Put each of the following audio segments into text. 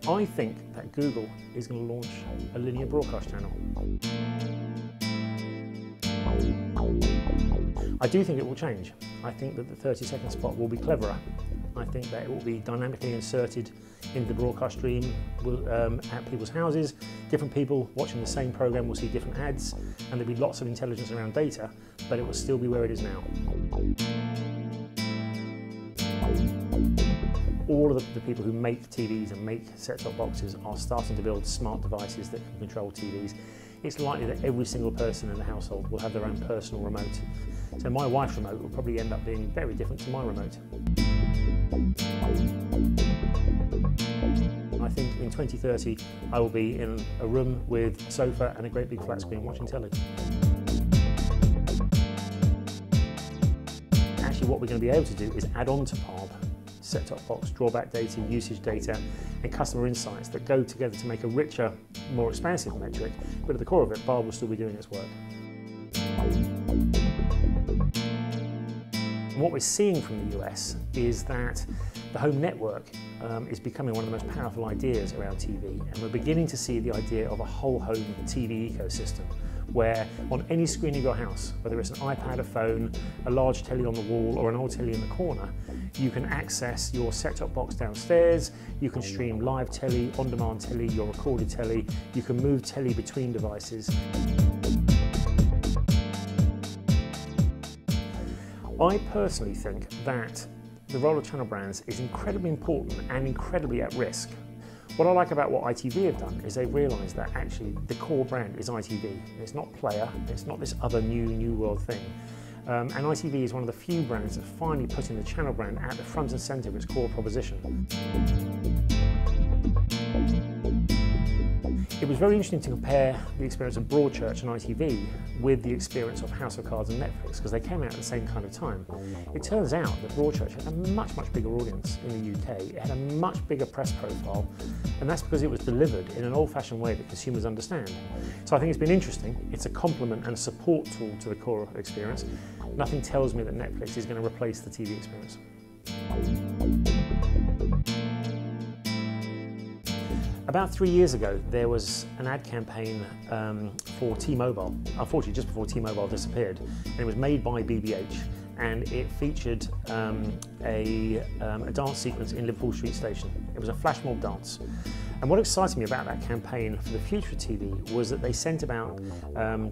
I think that Google is going to launch a linear broadcast channel. I do think it will change. I think that the 30-second spot will be cleverer. I think that it will be dynamically inserted into the broadcast stream at people's houses. Different people watching the same program will see different ads, and there'll be lots of intelligence around data, but it will still be where it is now. All of the people who make TVs and make set-top boxes are starting to build smart devices that can control TVs. It's likely that every single person in the household will have their own personal remote. So my wife's remote will probably end up being very different to my remote. I think in 2030 I will be in a room with a sofa and a great big flat screen watching telly. Actually, what we're going to be able to do is add on to PARB set-top box, drawback data, usage data and customer insights that go together to make a richer, more expansive metric, but at the core of it, PARB will still be doing its work. And what we're seeing from the US is that the home network is becoming one of the most powerful ideas around TV, and we're beginning to see the idea of a whole home TV ecosystem where on any screen of your house, whether it's an iPad, a phone, a large telly on the wall or an old telly in the corner, you can access your set-top box downstairs, you can stream live telly, on-demand telly, your recorded telly, you can move telly between devices. I personally think that the role of channel brands is incredibly important and incredibly at risk. What I like about what ITV have done is they've realised that actually the core brand is ITV. It's not Player, it's not this other new world thing. And ITV is one of the few brands that are finally putting the channel brand at the front and centre of its core proposition. It was very interesting to compare the experience of Broadchurch and ITV with the experience of House of Cards and Netflix, because they came out at the same kind of time. It turns out that Broadchurch had a much bigger audience in the UK. It had a much bigger press profile, and that's because it was delivered in an old-fashioned way that consumers understand. So I think it's been interesting. It's a complement and a support tool to the core experience. Nothing tells me that Netflix is going to replace the TV experience. About 3 years ago, there was an ad campaign for T-Mobile, unfortunately just before T-Mobile disappeared, and it was made by BBH, and it featured a dance sequence in Liverpool Street Station. It was a flash mob dance. And what excited me about that campaign for the future of TV was that they sent about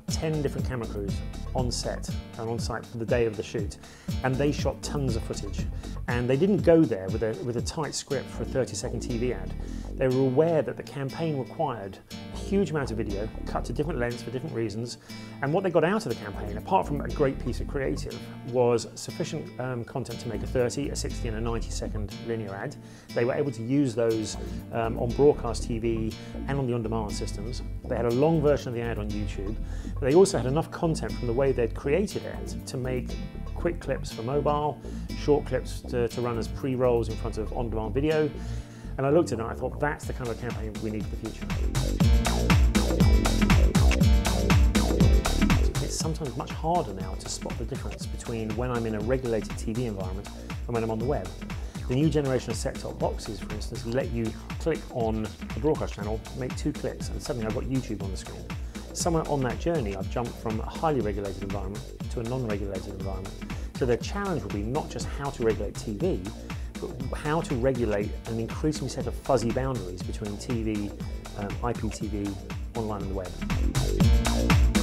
10 different camera crews on set and on site for the day of the shoot, and they shot tons of footage. And they didn't go there with a tight script for a 30-second TV ad. They were aware that the campaign required a huge amount of video, cut to different lengths for different reasons, and what they got out of the campaign, apart from a great piece of creative, was sufficient content to make a 30, a 60 and a 90-second linear ad. They were able to use those on broadcast TV and on the on-demand systems. They had a long version of the ad on YouTube. But they also had enough content from the way they'd created it to make quick clips for mobile, short clips to run as pre-rolls in front of on-demand video. And I looked at it and I thought, that's the kind of campaign we need for the future. It's sometimes much harder now to spot the difference between when I'm in a regulated TV environment and when I'm on the web. The new generation of set-top boxes, for instance, let you click on the broadcast channel, make 2 clicks, and suddenly I've got YouTube on the screen. Somewhere on that journey, I've jumped from a highly regulated environment to a non-regulated environment. So the challenge will be not just how to regulate TV, but how to regulate an increasing set of fuzzy boundaries between TV, IPTV, online and the web.